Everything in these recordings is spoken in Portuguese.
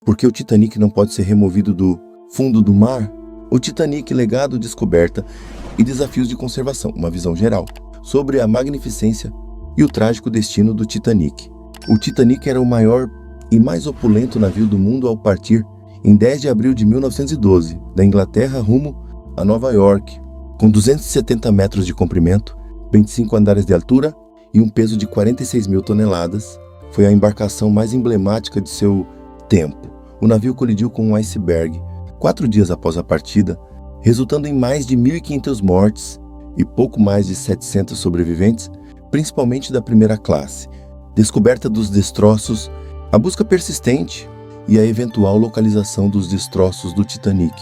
Por que o Titanic não pode ser removido do fundo do mar? O Titanic, legado, descoberta e desafios de conservação, uma visão geral sobre a magnificência e o trágico destino do Titanic. O Titanic era o maior e mais opulento navio do mundo ao partir em 10 de abril de 1912, da Inglaterra rumo a Nova York, com 270 metros de comprimento, 25 andares de altura e um peso de 46 mil toneladas. Foi a embarcação mais emblemática de seu tempo. O navio colidiu com um iceberg 4 dias após a partida, resultando em mais de 1.500 mortes e pouco mais de 700 sobreviventes, principalmente da primeira classe. Descoberta dos destroços, a busca persistente e a eventual localização dos destroços do Titanic.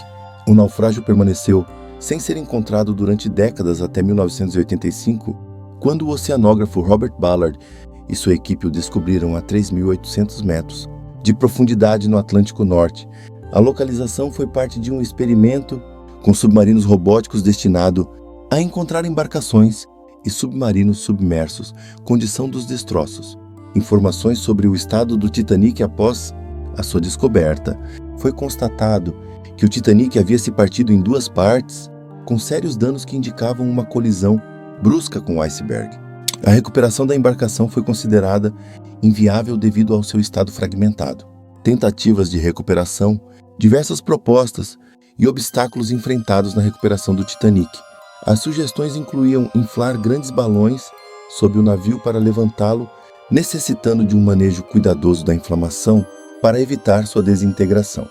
O naufrágio permaneceu sem ser encontrado durante décadas até 1985, quando o oceanógrafo Robert Ballard e sua equipe o descobriram a 3.800 metros de profundidade no Atlântico Norte. A localização foi parte de um experimento com submarinos robóticos destinado a encontrar embarcações e submarinos submersos, condição dos destroços. Informações sobre o estado do Titanic após a sua descoberta. Foi constatado que o Titanic havia se partido em 2 partes, com sérios danos que indicavam uma colisão brusca com o iceberg. A recuperação da embarcação foi considerada inviável devido ao seu estado fragmentado. Tentativas de recuperação, diversas propostas e obstáculos enfrentados na recuperação do Titanic. As sugestões incluíam inflar grandes balões sob o navio para levantá-lo, necessitando de um manejo cuidadoso da inflamação para evitar sua desintegração.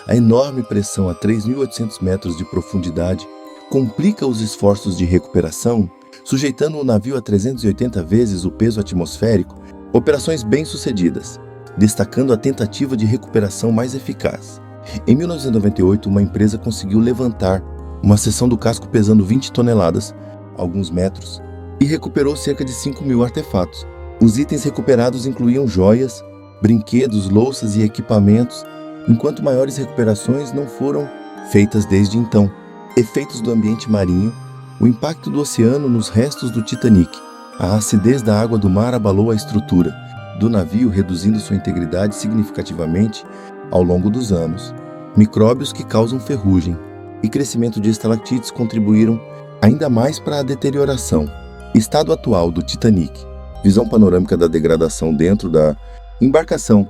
A enorme pressão a 3.800 metros de profundidade complica os esforços de recuperação, sujeitando o navio a 380 vezes o peso atmosférico. Operações bem-sucedidas, destacando a tentativa de recuperação mais eficaz. Em 1998, uma empresa conseguiu levantar uma seção do casco pesando 20 toneladas, alguns metros, e recuperou cerca de 5.000 artefatos. Os itens recuperados incluíam joias, brinquedos, louças e equipamentos, enquanto maiores recuperações não foram feitas desde então. Efeitos do ambiente marinho, o impacto do oceano nos restos do Titanic. A acidez da água do mar abalou a estrutura do navio, reduzindo sua integridade significativamente ao longo dos anos. Micróbios que causam ferrugem e crescimento de estalactites contribuíram ainda mais para a deterioração. Estado atual do Titanic. Visão panorâmica da degradação dentro da embarcação.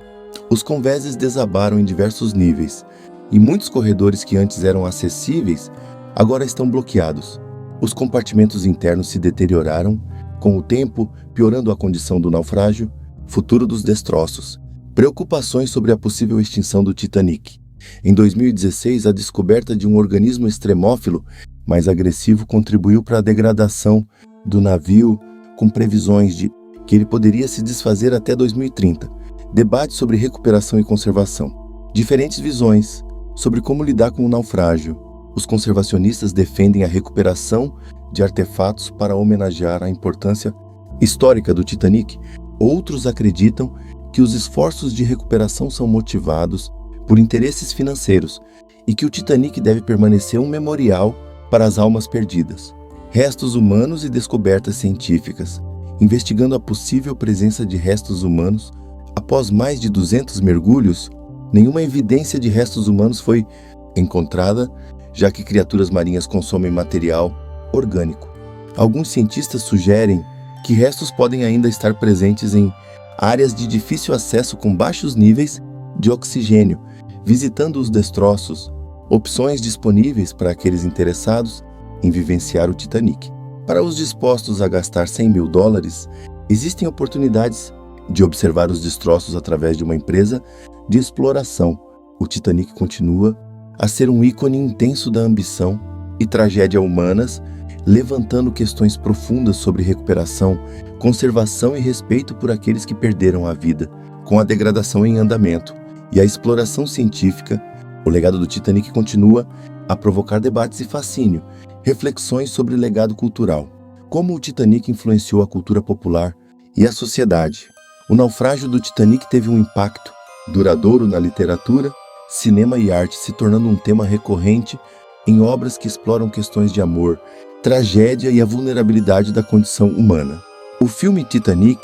Os convéses desabaram em diversos níveis e muitos corredores que antes eram acessíveis agora estão bloqueados. Os compartimentos internos se deterioraram com o tempo, piorando a condição do naufrágio. Futuro dos destroços. Preocupações sobre a possível extinção do Titanic. Em 2016, a descoberta de um organismo extremófilo mais agressivo contribuiu para a degradação do navio, com previsões de que ele poderia se desfazer até 2030. Debate sobre recuperação e conservação. Diferentes visões sobre como lidar com o naufrágio. Os conservacionistas defendem a recuperação de artefatos para homenagear a importância histórica do Titanic. Outros acreditam que os esforços de recuperação são motivados por interesses financeiros e que o Titanic deve permanecer um memorial para as almas perdidas. Restos humanos e descobertas científicas. Investigando a possível presença de restos humanos, após mais de 200 mergulhos, nenhuma evidência de restos humanos foi encontrada, já que criaturas marinhas consomem material orgânico. Alguns cientistas sugerem que restos podem ainda estar presentes em áreas de difícil acesso com baixos níveis de oxigênio, visitando os destroços, opções disponíveis para aqueles interessados em vivenciar o Titanic. Para os dispostos a gastar $100.000, existem oportunidades de observar os destroços através de uma empresa de exploração. O Titanic continua a ser um ícone intenso da ambição e tragédia humanas, levantando questões profundas sobre recuperação, conservação e respeito por aqueles que perderam a vida com a degradação em andamento e a exploração científica. O legado do Titanic continua a provocar debates e fascínio, reflexões sobre o legado cultural. Como o Titanic influenciou a cultura popular e a sociedade. O naufrágio do Titanic teve um impacto duradouro na literatura, cinema e arte, se tornando um tema recorrente em obras que exploram questões de amor, tragédia e a vulnerabilidade da condição humana. O filme Titanic,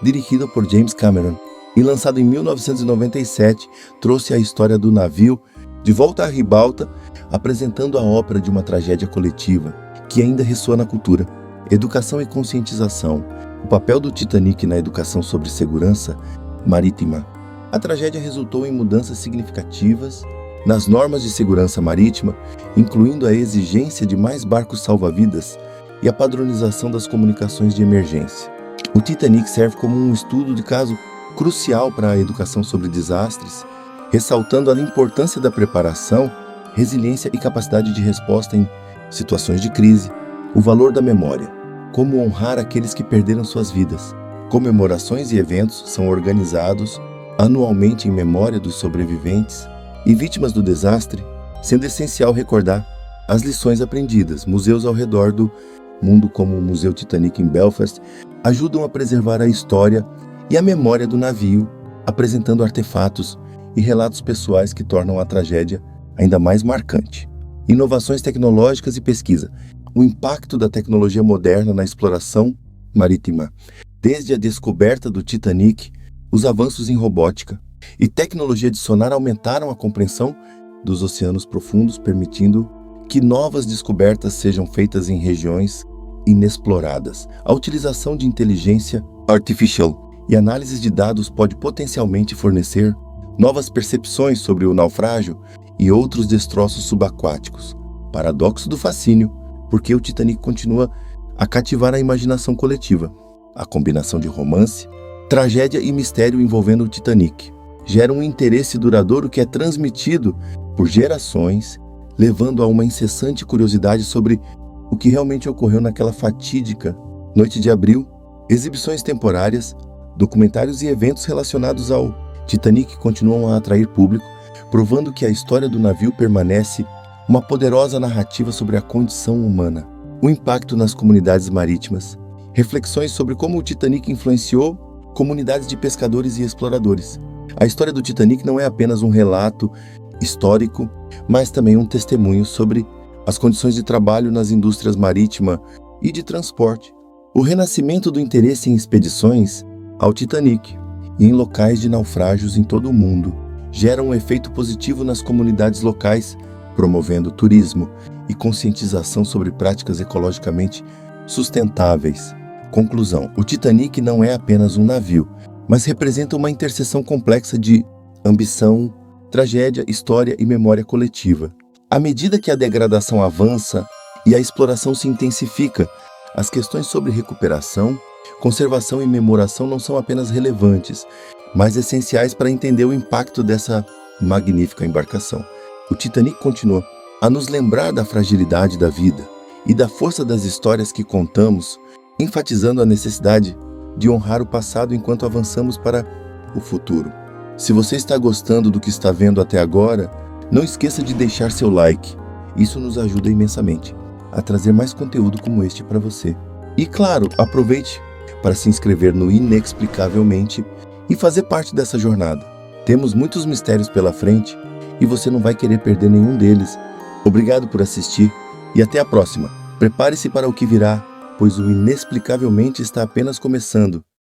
dirigido por James Cameron e lançado em 1997, trouxe a história do navio de volta à ribalta, apresentando a ópera de uma tragédia coletiva que ainda ressoa na cultura. Educação e conscientização. O papel do Titanic na educação sobre segurança marítima. A tragédia resultou em mudanças significativas nas normas de segurança marítima, incluindo a exigência de mais barcos salva-vidas e a padronização das comunicações de emergência. O Titanic serve como um estudo de caso crucial para a educação sobre desastres, ressaltando a importância da preparação, resiliência e capacidade de resposta em situações de crise. O valor da memória. Como honrar aqueles que perderam suas vidas. Comemorações e eventos são organizados anualmente em memória dos sobreviventes e vítimas do desastre, sendo essencial recordar as lições aprendidas. Museus ao redor do mundo, como o Museu Titanic em Belfast, ajudam a preservar a história e a memória do navio, apresentando artefatos e relatos pessoais que tornam a tragédia ainda mais marcante. Inovações tecnológicas e pesquisa. O impacto da tecnologia moderna na exploração marítima. Desde a descoberta do Titanic, os avanços em robótica e tecnologia de sonar aumentaram a compreensão dos oceanos profundos, permitindo que novas descobertas sejam feitas em regiões inexploradas. A utilização de inteligência artificial e análise de dados pode potencialmente fornecer novas percepções sobre o naufrágio e outros destroços subaquáticos. Paradoxo do fascínio, porque o Titanic continua a cativar a imaginação coletiva. A combinação de romance, tragédia e mistério envolvendo o Titanic gera um interesse duradouro que é transmitido por gerações, levando a uma incessante curiosidade sobre o que realmente ocorreu naquela fatídica noite de abril. Exibições temporárias, documentários e eventos relacionados ao Titanic continuam a atrair público, provando que a história do navio permanece uma poderosa narrativa sobre a condição humana. O impacto nas comunidades marítimas. Reflexões sobre como o Titanic influenciou comunidades de pescadores e exploradores. A história do Titanic não é apenas um relato histórico, mas também um testemunho sobre as condições de trabalho nas indústrias marítima e de transporte. O renascimento do interesse em expedições ao Titanic e em locais de naufrágios em todo o mundo gera um efeito positivo nas comunidades locais, promovendo turismo e conscientização sobre práticas ecologicamente sustentáveis. Conclusão: o Titanic não é apenas um navio, mas representa uma interseção complexa de ambição, tragédia, história e memória coletiva. À medida que a degradação avança e a exploração se intensifica, as questões sobre recuperação, conservação e memoração não são apenas relevantes, mas essenciais para entender o impacto dessa magnífica embarcação. O Titanic continua a nos lembrar da fragilidade da vida e da força das histórias que contamos, enfatizando a necessidade de honrar o passado enquanto avançamos para o futuro. Se você está gostando do que está vendo até agora, não esqueça de deixar seu like. Isso nos ajuda imensamente a trazer mais conteúdo como este para você. E claro, aproveite para se inscrever no Inexplicavelmente e fazer parte dessa jornada. Temos muitos mistérios pela frente e você não vai querer perder nenhum deles. Obrigado por assistir e até a próxima. Prepare-se para o que virá, pois o Inexplicavelmente está apenas começando.